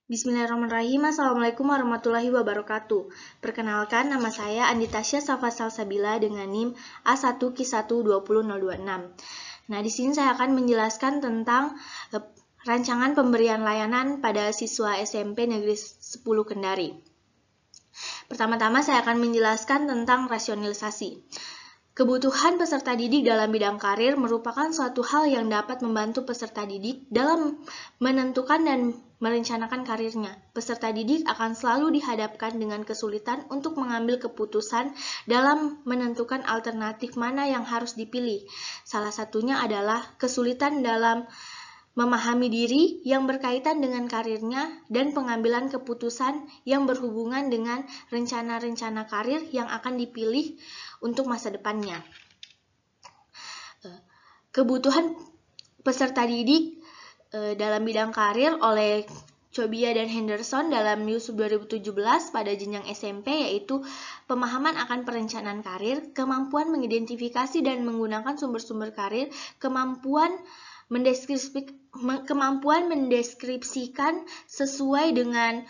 Bismillahirrahmanirrahim. Assalamualaikum warahmatullahi wabarakatuh. Perkenalkan, nama saya Anditasya Safa Salsabila dengan NIM A1Q1200226. Nah, di sini saya akan menjelaskan tentang rancangan pemberian layanan pada siswa SMP Negeri 10 Kendari. Pertama-tama saya akan menjelaskan tentang rasionalisasi. Kebutuhan peserta didik dalam bidang karir merupakan suatu hal yang dapat membantu peserta didik dalam menentukan dan merencanakan karirnya. Peserta didik akan selalu dihadapkan dengan kesulitan untuk mengambil keputusan dalam menentukan alternatif mana yang harus dipilih. Salah satunya adalah kesulitan dalam memahami diri yang berkaitan dengan karirnya dan pengambilan keputusan yang berhubungan dengan rencana-rencana karir yang akan dipilih untuk masa depannya. Kebutuhan peserta didik dalam bidang karir oleh Chobia dan Henderson dalam Yusuf 2017 pada jenjang SMP yaitu pemahaman akan perencanaan karir, kemampuan mengidentifikasi dan menggunakan sumber-sumber karir, kemampuan mendeskripsikan sesuai dengan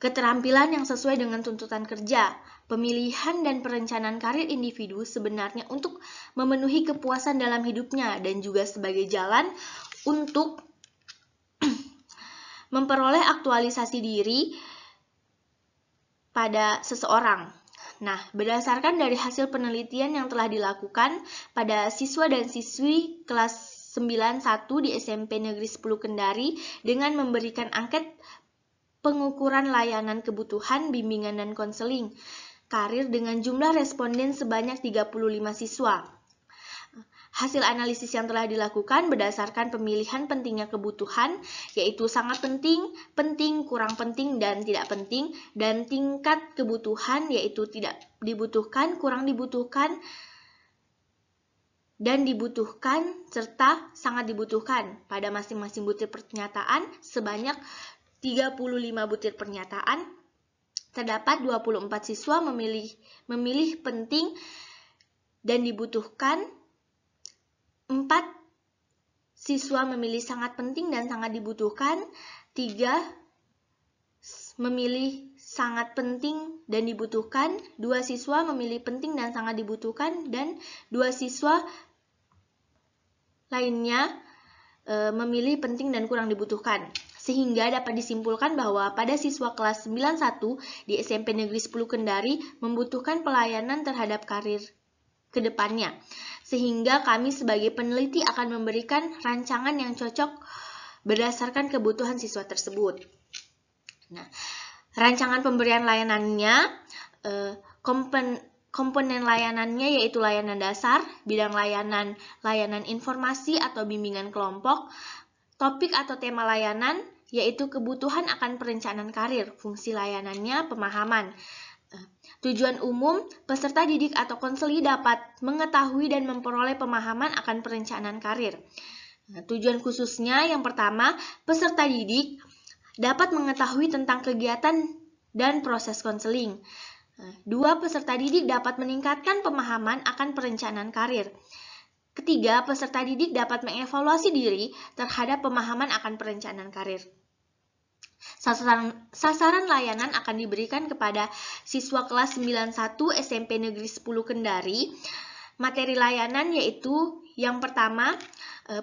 keterampilan yang sesuai dengan tuntutan kerja. Pemilihan dan perencanaan karir individu sebenarnya untuk memenuhi kepuasan dalam hidupnya dan juga sebagai jalan untuk memperoleh aktualisasi diri pada seseorang. Nah, berdasarkan dari hasil penelitian yang telah dilakukan pada siswa dan siswi kelas 91 di SMP Negeri 10 Kendari dengan memberikan angket pengukuran layanan kebutuhan, bimbingan, dan konseling karir dengan jumlah responden sebanyak 35 siswa. Hasil analisis yang telah dilakukan berdasarkan pemilihan pentingnya kebutuhan, yaitu sangat penting, penting, kurang penting, dan tidak penting, dan tingkat kebutuhan yaitu tidak dibutuhkan, kurang dibutuhkan, dan dibutuhkan, serta sangat dibutuhkan. Pada masing-masing butir pernyataan, sebanyak 35 butir pernyataan, terdapat 24 siswa memilih penting dan dibutuhkan, 4 siswa memilih sangat penting dan sangat dibutuhkan, 3 memilih sangat penting dan dibutuhkan, 2 siswa memilih penting dan sangat dibutuhkan, dan 2 siswa lainnya memilih penting dan kurang dibutuhkan. Sehingga dapat disimpulkan bahwa pada siswa kelas 91 di SMP Negeri 10 Kendari membutuhkan pelayanan terhadap karir ke depannya. Sehingga kami sebagai peneliti akan memberikan rancangan yang cocok berdasarkan kebutuhan siswa tersebut. Nah, rancangan pemberian layanannya, komponen layanannya yaitu layanan dasar, bidang layanan informasi atau bimbingan kelompok, topik atau tema layanan, yaitu kebutuhan akan perencanaan karir, fungsi layanannya pemahaman. Tujuan umum, peserta didik atau konseli dapat mengetahui dan memperoleh pemahaman akan perencanaan karir. Tujuan khususnya yang pertama, peserta didik dapat mengetahui tentang kegiatan dan proses konseling. 2. Peserta didik dapat meningkatkan pemahaman akan perencanaan karir. Ketiga, peserta didik dapat mengevaluasi diri terhadap pemahaman akan perencanaan karir. Sasaran layanan akan diberikan kepada siswa kelas 91 SMP Negeri 10 Kendari. Materi layanan yaitu yang pertama,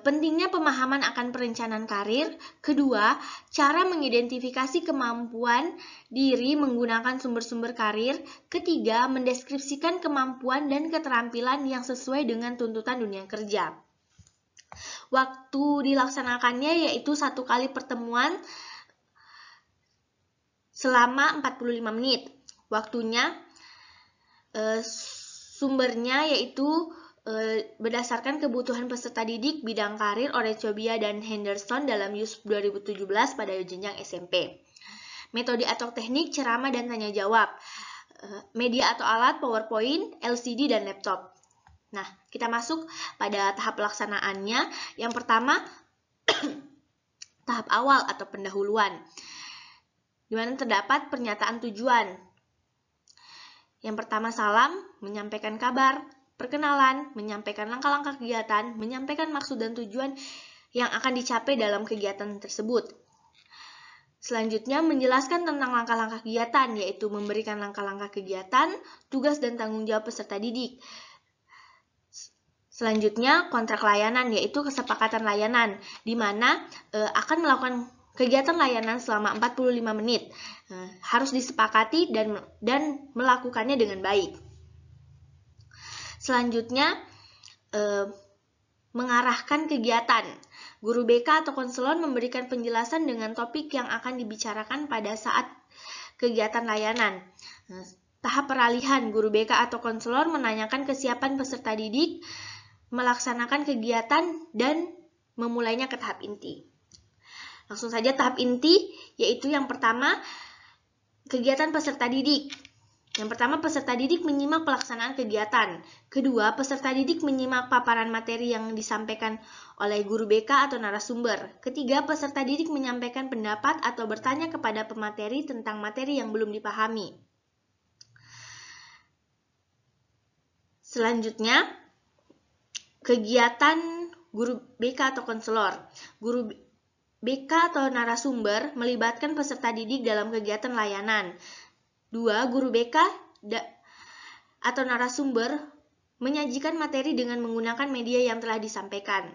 pentingnya pemahaman akan perencanaan karir. Kedua, cara mengidentifikasi kemampuan diri menggunakan sumber-sumber karir. Ketiga, mendeskripsikan kemampuan dan keterampilan yang sesuai dengan tuntutan dunia kerja. Waktu dilaksanakannya yaitu 1 kali pertemuan selama 45 menit. Waktunya, sumbernya yaitu berdasarkan kebutuhan peserta didik bidang karir oleh Chobia dan Henderson dalam Yusuf 2017 pada jenjang SMP. Metode atau teknik ceramah dan tanya jawab. Media atau alat PowerPoint, LCD, dan laptop. Nah, kita masuk pada tahap pelaksanaannya. Yang pertama, tahap awal atau pendahuluan, di mana terdapat pernyataan tujuan. Yang pertama, salam, menyampaikan kabar, perkenalan, menyampaikan langkah-langkah kegiatan, menyampaikan maksud dan tujuan yang akan dicapai dalam kegiatan tersebut. Selanjutnya, menjelaskan tentang langkah-langkah kegiatan, yaitu memberikan langkah-langkah kegiatan, tugas dan tanggung jawab peserta didik. Selanjutnya, kontrak layanan, yaitu kesepakatan layanan, di mana akan melakukan kegiatan layanan selama 45 menit. Harus disepakati dan melakukannya dengan baik. Selanjutnya, mengarahkan kegiatan. Guru BK atau konselor memberikan penjelasan dengan topik yang akan dibicarakan pada saat kegiatan layanan. Tahap peralihan, guru BK atau konselor menanyakan kesiapan peserta didik, melaksanakan kegiatan, dan memulainya ke tahap inti. Langsung saja tahap inti, yaitu yang pertama, kegiatan peserta didik. Yang pertama, peserta didik menyimak pelaksanaan kegiatan. Kedua, peserta didik menyimak paparan materi yang disampaikan oleh guru BK atau narasumber. Ketiga, peserta didik menyampaikan pendapat atau bertanya kepada pemateri tentang materi yang belum dipahami. Selanjutnya, kegiatan guru BK atau konselor. Guru BK atau narasumber melibatkan peserta didik dalam kegiatan layanan. 2. Guru BK atau narasumber menyajikan materi dengan menggunakan media yang telah disampaikan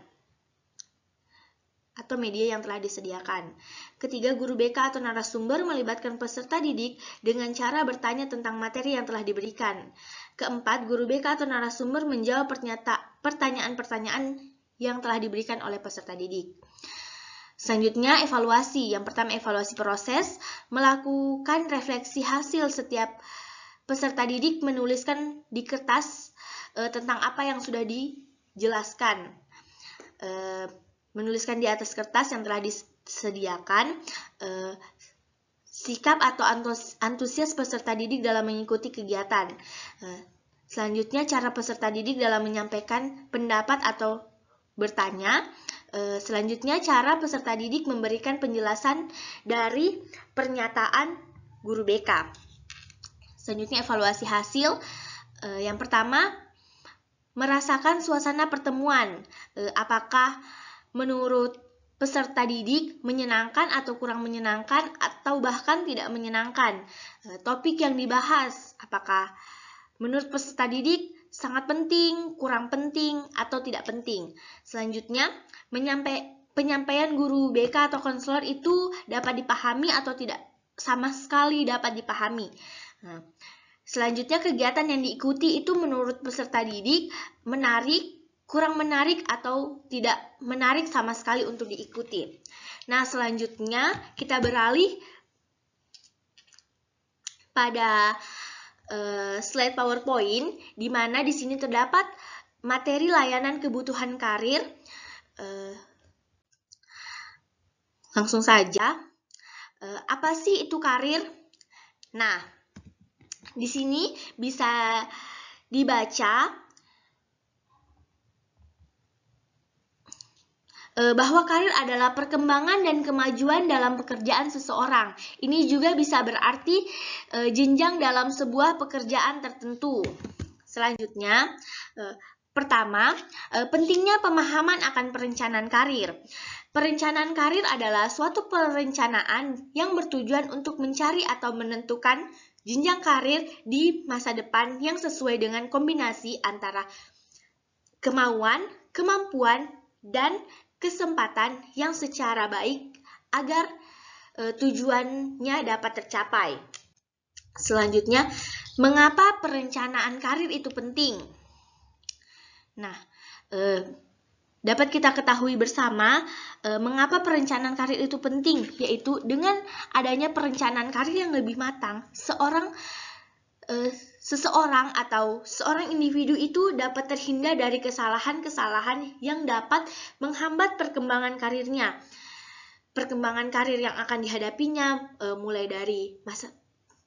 atau media yang telah disediakan. Ketiga, guru BK atau narasumber melibatkan peserta didik dengan cara bertanya tentang materi yang telah diberikan. Keempat, guru BK atau narasumber menjawab pertanyaan-pertanyaan yang telah diberikan oleh peserta didik. Selanjutnya, evaluasi. Yang pertama, evaluasi proses, melakukan refleksi hasil setiap peserta didik menuliskan di kertas tentang apa yang sudah dijelaskan. Menuliskan di atas kertas yang telah disediakan, sikap atau antusias peserta didik dalam mengikuti kegiatan. Selanjutnya, cara peserta didik dalam menyampaikan pendapat atau bertanya. Selanjutnya, cara peserta didik memberikan penjelasan dari pernyataan guru BK. Selanjutnya, evaluasi hasil. Yang pertama, merasakan suasana pertemuan. Apakah menurut peserta didik menyenangkan atau kurang menyenangkan atau bahkan tidak menyenangkan. Topik yang dibahas, apakah menurut peserta didik sangat penting, kurang penting, atau tidak penting. Selanjutnya, penyampaian guru BK atau konselor itu dapat dipahami atau tidak sama sekali dapat dipahami. Selanjutnya, kegiatan yang diikuti itu menurut peserta didik menarik, kurang menarik, atau tidak menarik sama sekali untuk diikuti. Nah, selanjutnya kita beralih pada slide PowerPoint, di mana di sini terdapat materi layanan kebutuhan karir. Langsung saja, apa sih itu karir? Nah, di sini bisa dibaca bahwa karir adalah perkembangan dan kemajuan dalam pekerjaan seseorang. Ini juga bisa berarti jenjang dalam sebuah pekerjaan tertentu. Selanjutnya, pertama, pentingnya pemahaman akan perencanaan karir. Perencanaan karir adalah suatu perencanaan yang bertujuan untuk mencari atau menentukan jenjang karir di masa depan yang sesuai dengan kombinasi antara kemauan, kemampuan, dan kesempatan yang secara baik agar tujuannya dapat tercapai. Selanjutnya, mengapa perencanaan karir itu penting? Nah, dapat kita ketahui bersama mengapa perencanaan karir itu penting, yaitu dengan adanya perencanaan karir yang lebih matang, seseorang atau seorang individu itu dapat terhindar dari kesalahan-kesalahan yang dapat menghambat perkembangan karirnya. Perkembangan karir yang akan dihadapinya mulai dari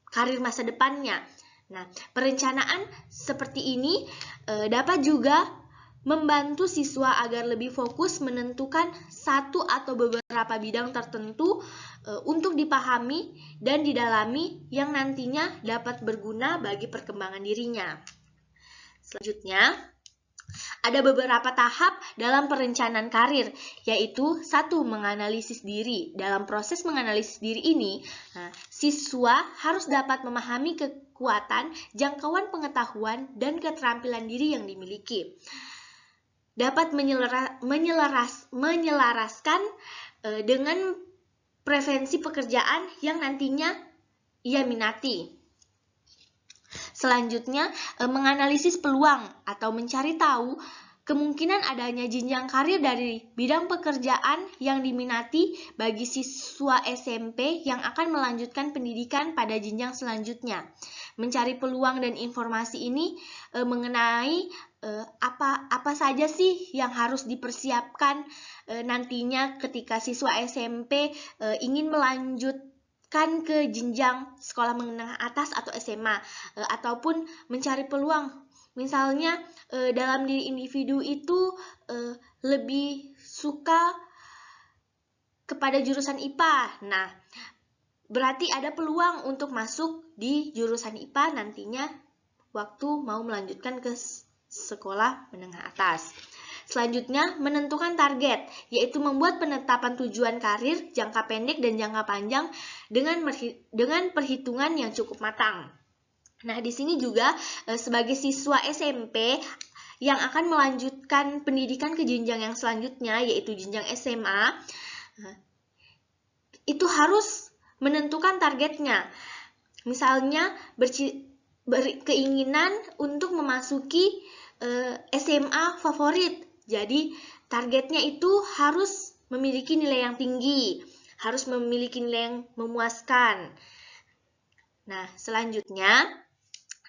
karir masa depannya. Nah, perencanaan seperti ini dapat juga membantu siswa agar lebih fokus menentukan satu atau beberapa bidang tertentu untuk dipahami dan didalami yang nantinya dapat berguna bagi perkembangan dirinya. Selanjutnya, ada beberapa tahap dalam perencanaan karir, yaitu 1. Menganalisis diri. Dalam proses menganalisis diri ini, siswa harus dapat memahami kekuatan, jangkauan pengetahuan, dan keterampilan diri yang dimiliki. Dapat menyelaraskan dengan preferensi pekerjaan yang nantinya ia minati. Selanjutnya, menganalisis peluang atau mencari tahu kemungkinan adanya jenjang karir dari bidang pekerjaan yang diminati bagi siswa SMP yang akan melanjutkan pendidikan pada jenjang selanjutnya. Mencari peluang dan informasi ini mengenai apa saja sih yang harus dipersiapkan nantinya ketika siswa SMP ingin melanjutkan ke jenjang sekolah menengah atas atau SMA, ataupun mencari peluang. Misalnya dalam diri individu itu lebih suka kepada jurusan IPA. Nah, berarti ada peluang untuk masuk di jurusan IPA nantinya waktu mau melanjutkan ke sekolah menengah atas. Selanjutnya, menentukan target, yaitu membuat penetapan tujuan karir jangka pendek dan jangka panjang dengan perhitungan yang cukup matang. Nah, di sini juga sebagai siswa SMP yang akan melanjutkan pendidikan ke jenjang yang selanjutnya, yaitu jenjang SMA, itu harus menentukan targetnya. Misalnya, berkeinginan untuk memasuki SMA favorit. Jadi, targetnya itu harus memiliki nilai yang tinggi, harus memiliki nilai yang memuaskan. Nah, selanjutnya,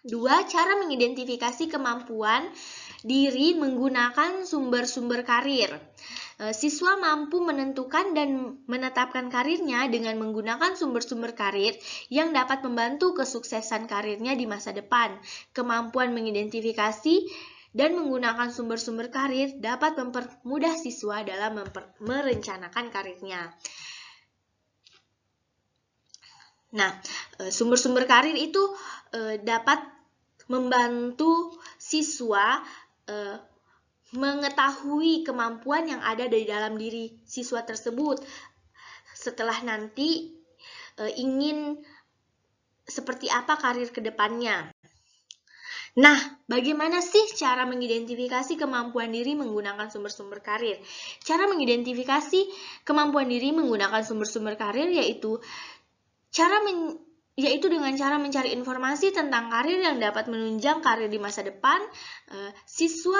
2. Cara mengidentifikasi kemampuan diri menggunakan sumber-sumber karir. Siswa mampu menentukan dan menetapkan karirnya dengan menggunakan sumber-sumber karir yang dapat membantu kesuksesan karirnya di masa depan. Kemampuan mengidentifikasi dan menggunakan sumber-sumber karir dapat mempermudah siswa dalam merencanakan karirnya. Nah, sumber-sumber karir itu dapat membantu siswa mengetahui kemampuan yang ada di dalam diri siswa tersebut setelah nanti ingin seperti apa karir ke depannya. Nah, bagaimana sih cara mengidentifikasi kemampuan diri menggunakan sumber-sumber karir? Cara mengidentifikasi kemampuan diri menggunakan sumber-sumber karir yaitu dengan cara mencari informasi tentang karir yang dapat menunjang karir di masa depan. Siswa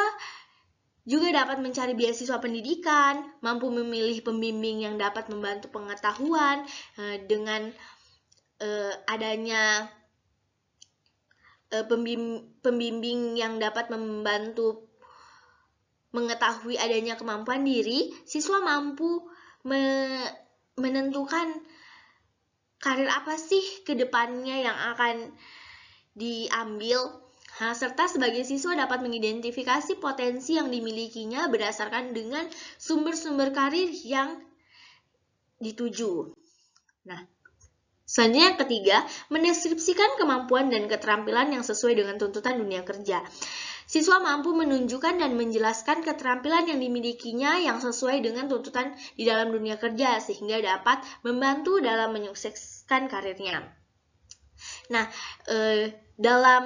juga dapat mencari beasiswa pendidikan, mampu memilih pembimbing yang dapat membantu pengetahuan dengan adanya pembimbing yang dapat membantu mengetahui adanya kemampuan diri, siswa mampu menentukan karir apa sih ke depannya yang akan diambil, serta sebagai siswa dapat mengidentifikasi potensi yang dimilikinya berdasarkan dengan sumber-sumber karir yang dituju. Nah, selanjutnya yang ketiga, mendeskripsikan kemampuan dan keterampilan yang sesuai dengan tuntutan dunia kerja. Siswa mampu menunjukkan dan menjelaskan keterampilan yang dimilikinya yang sesuai dengan tuntutan di dalam dunia kerja sehingga dapat membantu dalam menyukseskan karirnya. Nah, dalam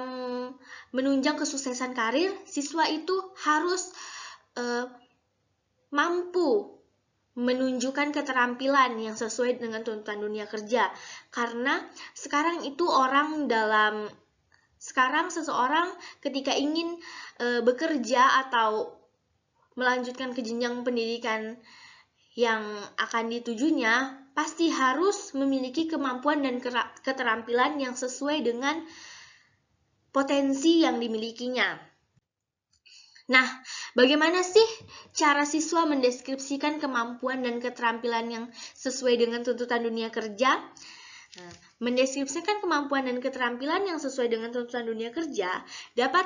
menunjang kesuksesan karir, siswa itu harus mampu menunjukkan keterampilan yang sesuai dengan tuntutan dunia kerja. Karena sekarang seseorang ketika ingin bekerja atau melanjutkan ke jenjang pendidikan yang akan ditujunya, pasti harus memiliki kemampuan dan keterampilan yang sesuai dengan potensi yang dimilikinya. Nah, bagaimana sih cara siswa mendeskripsikan kemampuan dan keterampilan yang sesuai dengan tuntutan dunia kerja? Mendeskripsikan kemampuan dan keterampilan yang sesuai dengan tuntutan dunia kerja dapat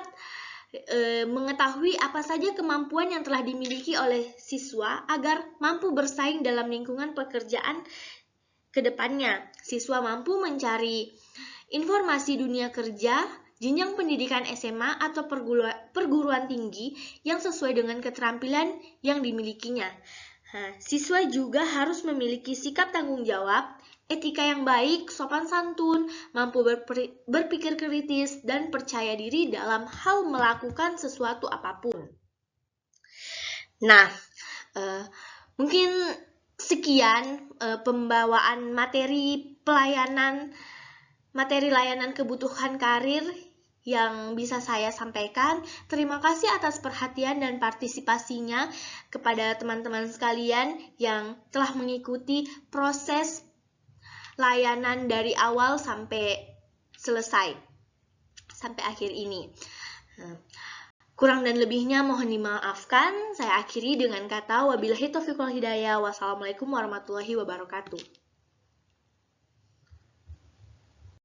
mengetahui apa saja kemampuan yang telah dimiliki oleh siswa agar mampu bersaing dalam lingkungan pekerjaan ke depannya. Siswa mampu mencari informasi dunia kerja jenjang pendidikan SMA atau perguruan tinggi yang sesuai dengan keterampilan yang dimilikinya. Siswa juga harus memiliki sikap tanggung jawab, etika yang baik, sopan santun, mampu berpikir kritis, dan percaya diri dalam hal melakukan sesuatu apapun. Nah, mungkin sekian pembawaan materi layanan kebutuhan karir yang bisa saya sampaikan. Terima kasih atas perhatian dan partisipasinya kepada teman-teman sekalian yang telah mengikuti proses layanan dari awal sampai selesai, sampai akhir ini. Kurang dan lebihnya mohon dimaafkan. Saya akhiri dengan kata wabillahi taufiq wal hidayah. Wassalamualaikum warahmatullahi wabarakatuh.